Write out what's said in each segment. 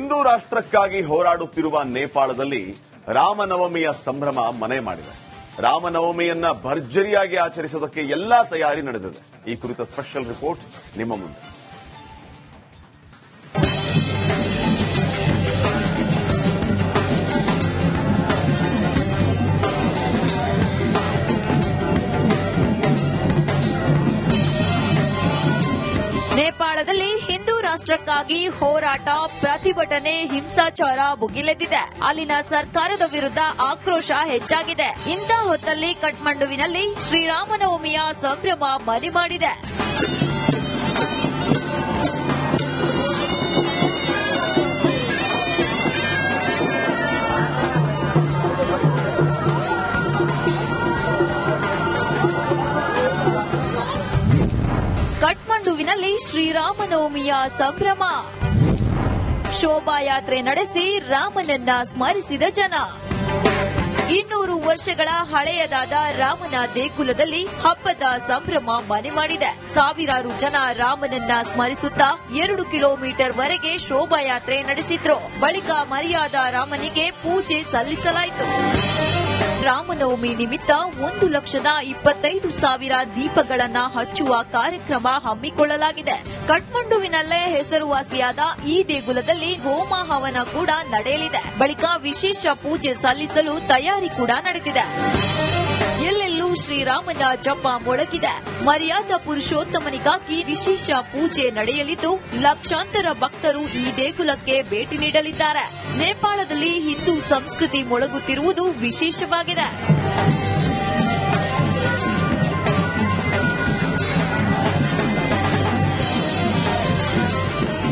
ಹಿಂದೂ ರಾಷ್ಟ್ರಕ್ಕಾಗಿ ಹೋರಾಡುತ್ತಿರುವ ನೇಪಾಳದಲ್ಲಿ ರಾಮನವಮಿಯ ಸಂಭ್ರಮ ಮನೆ ಮಾಡಿದೆ. ರಾಮನವಮಿಯನ್ನ ಭರ್ಜರಿಯಾಗಿ ಆಚರಿಸೋದಕ್ಕೆ ಎಲ್ಲಾ ತಯಾರಿ ನಡೆದಿದೆ. ಈ ಕುರಿತ ಸ್ಪೆಷಲ್ ರಿಪೋರ್ಟ್ ನಿಮ್ಮ ಮುಂದೆ. ನೇಪಾಳದಲ್ಲಿ ಹಿಂದೂ ರಾಷ್ಟ್ರಕ್ಕಾಗಿ ಹೋರಾಟ, ಪ್ರತಿಭಟನೆ, ಹಿಂಸಾಚಾರ ಭುಗಿಲೆದ್ದಿದೆ. ಅಲ್ಲಿನ ಸರ್ಕಾರದ ವಿರುದ್ಧ ಆಕ್ರೋಶ ಹೆಚ್ಚಾಗಿದೆ. ಇಂಥ ಹೊತ್ತಲ್ಲಿ ಕಠ್ಮಂಡುವಿನಲ್ಲಿ ಶ್ರೀರಾಮನವಮಿಯ ಸಂಭ್ರಮ ಮನೆ ಮಾಡಿದೆ. ಕಠ್ಮಂಡುವಿನಲ್ಲಿ ಶ್ರೀರಾಮನವಮಿಯ ಸಂಭ್ರಮ. ಶೋಭಾಯಾತ್ರೆ ನಡೆಸಿ ರಾಮನನ್ನ ಸ್ಮರಿಸಿದ ಜನ. 200 ವರ್ಷಗಳ ಹಳೆಯದಾದ ರಾಮನ ದೇಗುಲದಲ್ಲಿ ಹಬ್ಬದ ಸಂಭ್ರಮ ಮನೆ ಮಾಡಿದೆ. ಸಾವಿರಾರು ಜನ ರಾಮನನ್ನ ಸ್ಮರಿಸುತ್ತಾ 2 ಕಿಲೋಮೀಟರ್ ವರೆಗೆ ಶೋಭಾಯಾತ್ರೆ ನಡೆಸಿದ್ರು. ಬಳಿಕ ಮರ್ಯಾದ ರಾಮನಿಗೆ ಪೂಜೆ ಸಲ್ಲಿಸಲಾಯಿತು. ರಾಮನವಮಿ ನಿಮಿತ್ತ 1,25,000 ದೀಪಗಳನ್ನ ಹಚ್ಚುವ ಕಾರ್ಯಕ್ರಮ ಹಮ್ಮಿಕೊಳ್ಳಲಾಗಿದೆ. ಕಠ್ಮಂಡುವಿನಲ್ಲೇ ಹೆಸರುವಾಸಿಯಾದ ಈ ದೇಗುಲದಲ್ಲಿ ಹೋಮ ಹವನ ಕೂಡ ನಡೆಯಲಿದೆ. ಬಳಿಕ ವಿಶೇಷ ಪೂಜೆ ಸಲ್ಲಿಸಲು ತಯಾರಿ ಕೂಡ ನಡೆದಿದೆ. ಎಲ್ಲೆಲ್ಲೂ ಶ್ರೀರಾಮನ ಜಪ ಮೊಳಗಿದೆ. ಮರ್ಯಾದ ಪುರುಷೋತ್ತಮನಿಗಾಗಿ ವಿಶೇಷ ಪೂಜೆ ನಡೆಯಲಿದ್ದು ಲಕ್ಷಾಂತರ ಭಕ್ತರು ಈ ದೇಗುಲಕ್ಕೆ ಭೇಟಿ ನೀಡಲಿದ್ದಾರೆ. ನೇಪಾಳದಲ್ಲಿ ಹಿಂದೂ ಸಂಸ್ಕೃತಿ ಮೊಳಗುತ್ತಿರುವುದು ವಿಶೇಷವಾಗಿದೆ.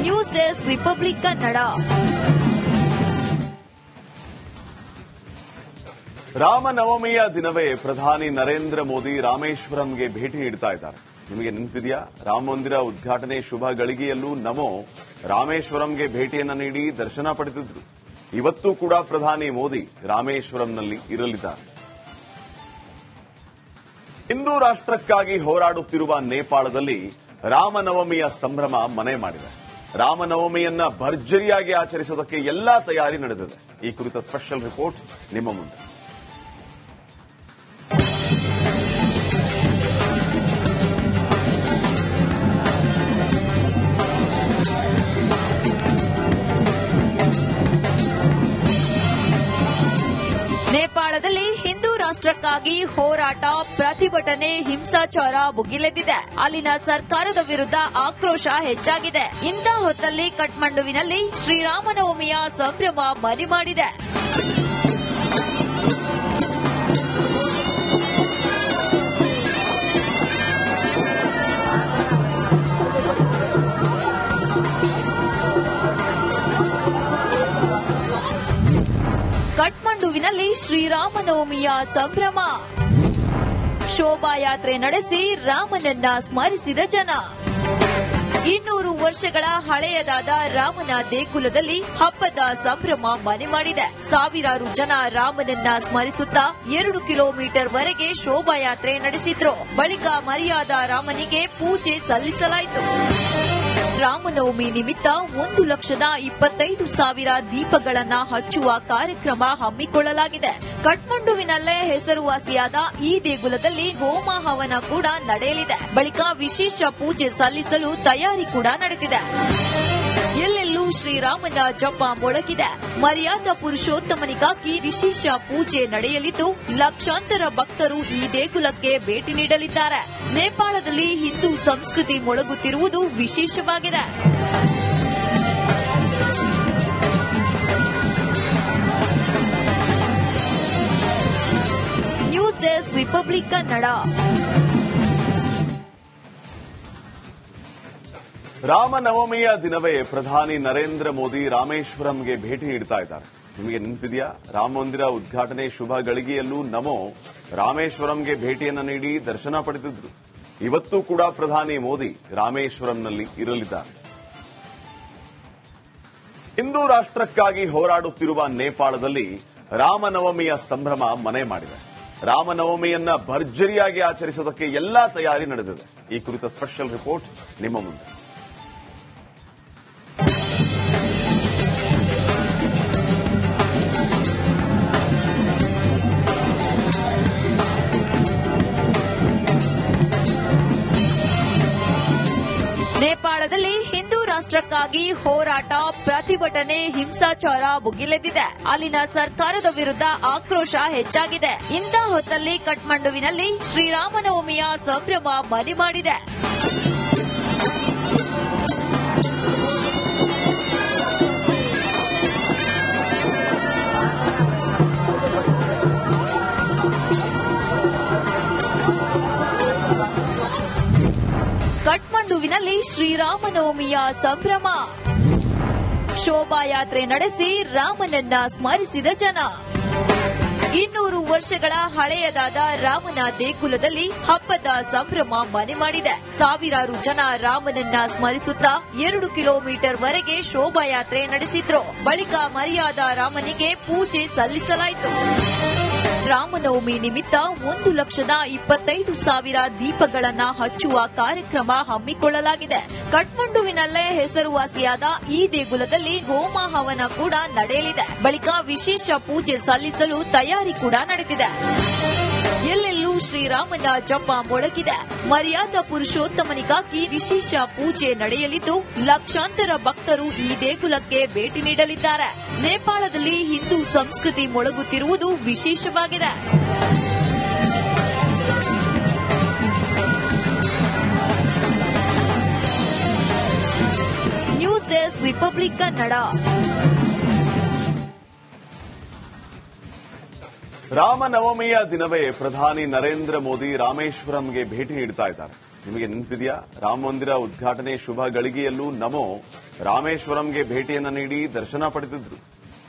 News desk, republic Kannada. ರಾಮನವಮಿಯ ದಿನವೇ ಪ್ರಧಾನಿ ನರೇಂದ್ರ ಮೋದಿ ರಾಮೇಶ್ವರಂಗೆ ಭೇಟಿ ನೀಡುತ್ತಾ ಇದ್ದಾರೆ. ನಿಮಗೆ ನೆನಪಿದೆಯಾ? ರಾಮ ಮಂದಿರ ಉದ್ಘಾಟನೆ ಶುಭ ಗಳಿಗೆಯಲ್ಲೂ ನಮೋ ರಾಮೇಶ್ವರಂಗೆ ಭೇಟಿಯನ್ನ ನೀಡಿ ದರ್ಶನ ಪಡೆದಿದ್ರು. ಇವತ್ತೂ ಕೂಡ ಪ್ರಧಾನಿ ಮೋದಿ ರಾಮೇಶ್ವರಂನಲ್ಲಿ ಇರಲಿದ್ದಾರೆ. ಹಿಂದೂ ರಾಷ್ಟ್ರಕ್ಕಾಗಿ ಹೋರಾಡುತ್ತಿರುವ ನೇಪಾಳದಲ್ಲಿ ರಾಮನವಮಿಯ ಸಂಭ್ರಮ ಮನೆ ಮಾಡಿದೆ. ರಾಮನವಮಿಯನ್ನ ಭರ್ಜರಿಯಾಗಿ ಆಚರಿಸೋದಕ್ಕೆ ಎಲ್ಲಾ ತಯಾರಿ ನಡೆದಿದೆ. ಈ ಕುರಿತ ಸ್ಪೆಷಲ್ ರಿಪೋರ್ಟ್ ನಿಮ್ಮ ಮುಂದೆ. ನೇಪಾಳದಲ್ಲಿ ಹಿಂದೂ ರಾಷ್ಟ್ರಕ್ಕಾಗಿ ಹೋರಾಟ, ಪ್ರತಿಭಟನೆ, ಹಿಂಸಾಚಾರ ಭುಗಿಲೆದ್ದಿದೆ. ಅಲ್ಲಿನ ಸರ್ಕಾರದ ವಿರುದ್ಧ ಆಕ್ರೋಶ ಹೆಚ್ಚಾಗಿದೆ. ಇಂಥ ಹೊತ್ತಲ್ಲಿ ಕಠ್ಮಂಡುವಿನಲ್ಲಿ ಶ್ರೀರಾಮನವಮಿಯ ಸಂಭ್ರಮ ಮನೆ ಮಾಡಿದೆ. ಕಠ್ಮಂಡುವಿನಲ್ಲಿ ಶ್ರೀರಾಮನವಮಿಯ ಸಂಭ್ರಮ. ಶೋಭಾಯಾತ್ರೆ ನಡೆಸಿ ರಾಮನನ್ನ ಸ್ಮರಿಸಿದ ಜನ. 200 ವರ್ಷಗಳ ಹಳೆಯದಾದ ರಾಮನ ದೇಗುಲದಲ್ಲಿ ಹಬ್ಬದ ಸಂಭ್ರಮ ಮನೆ ಮಾಡಿದೆ. ಸಾವಿರಾರು ಜನ ರಾಮನನ್ನ ಸ್ಮರಿಸುತ್ತಾ 2 ಕಿಲೋಮೀಟರ್ ವರೆಗೆ ಶೋಭಾಯಾತ್ರೆ ನಡೆಸಿದ್ರು. ಬಳಿಕ ಮರ್ಯಾದ ರಾಮನಿಗೆ ಪೂಜೆ ಸಲ್ಲಿಸಲಾಯಿತು. ರಾಮನವಮಿ ನಿಮಿತ್ತ 1,25,000 ದೀಪಗಳನ್ನ ಹಚ್ಚುವ ಕಾರ್ಯಕ್ರಮ ಹಮ್ಮಿಕೊಳ್ಳಲಾಗಿದೆ. ಕಠ್ಮಂಡುವಿನಲ್ಲೇ ಹೆಸರುವಾಸಿಯಾದ ಈ ದೇಗುಲದಲ್ಲಿ ಹೋಮ ಹವನ ಕೂಡ ನಡೆಯಲಿದೆ. ಬಳಿಕ ವಿಶೇಷ ಪೂಜೆ ಸಲ್ಲಿಸಲು ತಯಾರಿ ಕೂಡ ನಡೆದಿದೆ. ಎಲ್ಲೆಲ್ಲೂ ಶ್ರೀರಾಮನ ಜಪ ಮೊಳಗಿದೆ. ಮರ್ಯಾದ ಪುರುಷೋತ್ತಮನಿಗಾಗಿ ವಿಶೇಷ ಪೂಜೆ ನಡೆಯಲಿದ್ದು ಲಕ್ಷಾಂತರ ಭಕ್ತರು ಈ ದೇಗುಲಕ್ಕೆ ಭೇಟಿ ನೀಡಲಿದ್ದಾರೆ. ನೇಪಾಳದಲ್ಲಿ ಹಿಂದೂ ಸಂಸ್ಕೃತಿ ಮೊಳಗುತ್ತಿರುವುದು ವಿಶೇಷವಾಗಿದೆ. News desk, republic Kannada. ರಾಮನವಮಿಯ ದಿನವೇ ಪ್ರಧಾನಿ ನರೇಂದ್ರ ಮೋದಿ ರಾಮೇಶ್ವರಂಗೆ ಭೇಟಿ ನೀಡುತ್ತಾ ಇದ್ದಾರೆ. ನಿಮಗೆ ನೆನಪಿದೆಯಾ? ರಾಮ ಮಂದಿರ ಉದ್ಘಾಟನೆ ಶುಭ ಗಳಿಗೆಯಲ್ಲೂ ನಮೋ ರಾಮೇಶ್ವರಂಗೆ ಭೇಟಿಯನ್ನ ನೀಡಿ ದರ್ಶನ ಪಡೆದಿದ್ರು. ಇವತ್ತೂ ಕೂಡ ಪ್ರಧಾನಿ ಮೋದಿ ರಾಮೇಶ್ವರಂನಲ್ಲಿ ಇರಲಿದ್ದಾರೆ. ಹಿಂದೂ ರಾಷ್ಟ್ರಕ್ಕಾಗಿ ಹೋರಾಡುತ್ತಿರುವ ನೇಪಾಳದಲ್ಲಿ ರಾಮನವಮಿಯ ಸಂಭ್ರಮ ಮನೆ ಮಾಡಿದೆ. ರಾಮನವಮಿಯನ್ನ ಭರ್ಜರಿಯಾಗಿ ಆಚರಿಸೋದಕ್ಕೆ ಎಲ್ಲಾ ತಯಾರಿ ನಡೆದಿದೆ. ಈ ಕುರಿತ ಸ್ಪೆಷಲ್ ರಿಪೋರ್ಟ್ ನಿಮ್ಮ ಮುಂದೆ. ಸಂಕಷ್ಟಕ್ಕಾಗಿ ಹೋರಾಟ, ಪ್ರತಿಭಟನೆ, ಹಿಂಸಾಚಾರ ಭುಗಿಲೆದ್ದಿದೆ. ಅಲ್ಲಿನ ಸರ್ಕಾರದ ವಿರುದ್ಧ ಆಕ್ರೋಶ ಹೆಚ್ಚಾಗಿದೆ. ಇಂಥ ಹೊತ್ತಲ್ಲಿ ಕಠ್ಮಂಡುವಿನಲ್ಲಿ ಶ್ರೀರಾಮನವಮಿಯ ಸಂಭ್ರಮ ಮನೆ ಮಾಡಿದೆ. ಕಠ್ಮಂಡುವಿನಲ್ಲಿ ಶ್ರೀರಾಮನವಮಿಯ ಸಂಭ್ರಮ. ಶೋಭಾಯಾತ್ರೆ ನಡೆಸಿ ರಾಮನನ್ನ ಸ್ಮರಿಸಿದ ಜನ. 200 ವರ್ಷಗಳ ಹಳೆಯದಾದ ರಾಮನ ದೇಗುಲದಲ್ಲಿ ಹಬ್ಬದ ಸಂಭ್ರಮ ಮನೆ ಮಾಡಿದೆ. ಸಾವಿರಾರು ಜನ ರಾಮನನ್ನ ಸ್ಮರಿಸುತ್ತಾ 2 ಕಿಲೋಮೀಟರ್ ವರೆಗೆ ಶೋಭಾಯಾತ್ರೆ ನಡೆಸಿದ್ರು. ಬಳಿಕ ಮರ್ಯಾದ ರಾಮನಿಗೆ ಪೂಜೆ ಸಲ್ಲಿಸಲಾಯಿತು. ರಾಮನವಮಿ ನಿಮಿತ್ತ 1,25,000 ದೀಪಗಳನ್ನ ಹಚ್ಚುವ ಕಾರ್ಯಕ್ರಮ ಹಮ್ಮಿಕೊಳ್ಳಲಾಗಿದೆ. ಕಠ್ಮಂಡುವಿನಲ್ಲೇ ಹೆಸರುವಾಸಿಯಾದ ಈ ದೇಗುಲದಲ್ಲಿ ಹೋಮ ಹವನ ಕೂಡ ನಡೆಯಲಿದೆ. ಬಳಿಕ ವಿಶೇಷ ಪೂಜೆ ಸಲ್ಲಿಸಲು ತಯಾರಿ ಕೂಡ ನಡೆದಿದೆ. ಎಲ್ಲೆಲ್ಲೂ ಶ್ರೀರಾಮನ ಜಪ ಮೊಳಗಿದೆ. ಮರ್ಯಾದಾ ಪುರುಷೋತ್ತಮನಿಗಾಗಿ ವಿಶೇಷ ಪೂಜೆ ನಡೆಯಲಿದ್ದು ಲಕ್ಷಾಂತರ ಭಕ್ತರು ಈ ದೇಗುಲಕ್ಕೆ ಭೇಟಿ ನೀಡಲಿದ್ದಾರೆ. ನೇಪಾಳದಲ್ಲಿ ಹಿಂದೂ ಸಂಸ್ಕೃತಿ ಮೊಳಗುತ್ತಿರುವುದು ವಿಶೇಷವಾಗಿದೆ. News desk, republic Kannada. ರಾಮನವಮಿಯ ದಿನವೇ ಪ್ರಧಾನಿ ನರೇಂದ್ರ ಮೋದಿ ರಾಮೇಶ್ವರಂಗೆ ಭೇಟಿ ನೀಡ್ತಾ ಇದ್ದಾರೆ. ನಿಮಗೆ ನೆನಪಿದೆಯಾ? ರಾಮ ಮಂದಿರ ಉದ್ಘಾಟನೆ ಶುಭ ಗಳಿಗೆಯಲ್ಲೂ ನಮೋ ರಾಮೇಶ್ವರಂಗೆ ಭೇಟಿಯನ್ನ ನೀಡಿ ದರ್ಶನ ಪಡೆದಿದ್ರು.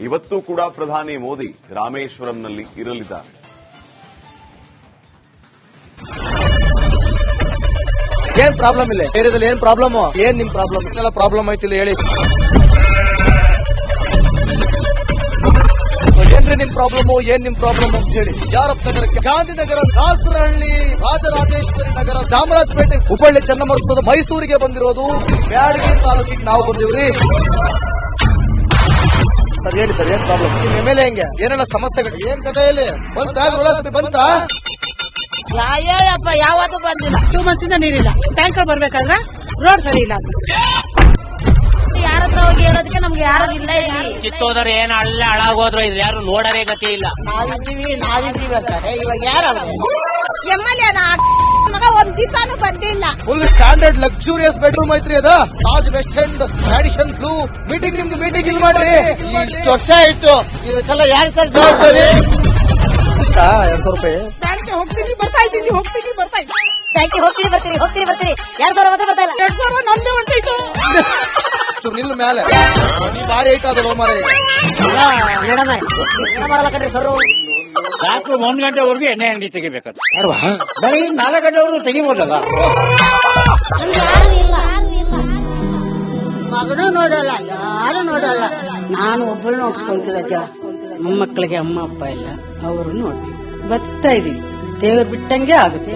ಇವತ್ತೂ ಕೂಡ ಪ್ರಧಾನಿ ಮೋದಿ ರಾಮೇಶ್ವರಂನಲ್ಲಿ ಇರಲಿದ್ದಾರೆ. ಏನ್ ಪ್ರಾಬ್ಲಮ್ ಇಲ್ಲ ಏರಿಯಾದಲ್ಲಿ? ಏನ್ ಪ್ರಾಬ್ಲಮ್? ಏನ್ ನಿಮ್ ಪ್ರಾಬ್ಲಮ್? ಎಲ್ಲ ಪ್ರಾಬ್ಲಮ್ ಐತಿಲ್ಲ ಹೇಳಿ. ಏನ್ರಿ ನಿಮ್ ಪ್ರಾಬ್ಲಮ್? ಏನ್ ನಿಮ್ ಪ್ರಾಬ್ಲಮ್ ಅಂತ ಹೇಳಿ. ಯಾರಪ್ಪ ನಗರಕ್ಕೆ? ಗಾಂಧಿನಗರ, ದಾಸರಹಳ್ಳಿ, ರಾಜರಾಜೇಶ್ವರಿ ನಗರ, ಚಾಮರಾಜಪೇಟೆ, ಹುಬ್ಬಳ್ಳಿ, ಚನ್ನಮರುತ್ತದ, ಮೈಸೂರಿಗೆ ಬಂದಿರೋದು. ಬ್ಯಾಡಗಿ ತಾಲೂಕಿಗೆ ನಾವು ಬಂದಿವ್ರಿ. ಸರ್ ಹೇಳಿ ಸರ್, ಏನ್ ಪ್ರಾಬ್ಲಮ್? ನಿಮ್ ಎಮ್ಎಲ್ಎ ಹೆಂಗೆ? ಏನೆಲ್ಲ ಸಮಸ್ಯೆಗಳು? ಏನ್ ಕಥೆಯಲ್ಲಿ ಬಂತಾ? ಯಾಯಪ್ಪ ಯಾವತ್ತೂ ಬಂದಿಲ್ಲ. 2 ಮಂತ್ಸಿಂದ ನೀರಿಲ್ಲ. ಟ್ಯಾಂಕರ್ ಬರ್ಬೇಕಾದ್ರೆ ರೋಡ್ ಸರಿ ಇಲ್ಲ. ಯಾರತ್ರ ಹೋಗಿ ಇರೋದಕ್ಕೆ ನಮ್ಗೆ ಯಾರು ಇಲ್ಲ. ಕಿತ್ತೋದ್ರೆ ಏನ್ ಅಲ್ಲ ಹಾಳಾಗೋದ್ರು ಇದು ಯಾರು ನೋಡರೇ ಗತಿ ಇಲ್ಲ. ನಾವಿದ್ದೀವಿ ಅಂತಾರೆ. ಇವಾಗ ಯಾರು ಎಮ್ಎಲ್ಎ ಮಗ ಒಂದ್ ದಿವಸನೂ ಬಂದಿಲ್ಲ. ಫುಲ್ ಸ್ಟ್ಯಾಂಡರ್ಡ್ ಲಕ್ಸುರಿಯಸ್ ಬೆಡ್ರೂಮ್ ಐತ್ರಿ ಅದ. Taj west end, radisson blu. ನಿಮ್ದು ಮೀಟಿಂಗ್ ಇಲ್ಲಿ ಮಾಡ್ರಿ. ಇಷ್ಟು ವರ್ಷ ಆಯ್ತು. ಇದಕ್ಕೆಲ್ಲ ಯಾರು ಸರ್ ಜವಾಬ್ದಾರಿ? 200 ರೂಪಾಯಿ ಬ್ಯಾಂಕ್ಗೆ ಹೋಗ್ತೀನಿ ಬರ್ತಾ ಇದ್ದೀನಿ. ಬ್ಯಾಂಕಿಗೆ ಹೋಗ್ತೀರಿ 2,000 ಮತ್ತೆ ಬರ್ತಾ ಇಲ್ಲ. 2,000 ನಂದೇ ಹೊಂಟೈತು. ನಿಲ್ ಮೇಲೆ ಭಾರಿ ಐಟ್ ಅದಲ್ಲ ಮಾರ. ಬರಲ್ಲ ಕಣ್ರಿ ಸರ್. ರಾತ್ರಿ 1 ಗಂಟೆವರೆಗೂ ಎಣ್ಣೆ ಅಂಗಡಿ ತೆಗಿಬೇಕಂತ. ಬರೀ 4 ಗಂಟೆವರೆಗೂ ತೆಗಿಬೋದಲ್ಲ. ಮಗನೂ ನೋಡಲ್ಲ, ಯಾರು ನೋಡಲ್ಲ. ನಾನು ಒಬ್ಬಳು ನೋಡ್ಕೊಂತೀರಜ್ಜ. ಮೊಮ್ಮಕ್ಕಳಿಗೆ ಅಮ್ಮ ಅಪ್ಪ ಇಲ್ಲ, ಅವರು ನೋಡಿ ಬದುಕ್ತಾ ಇದೀವಿ. ದೇವ್ರು ಬಿಟ್ಟಂಗೆ ಆಗುತ್ತೆ.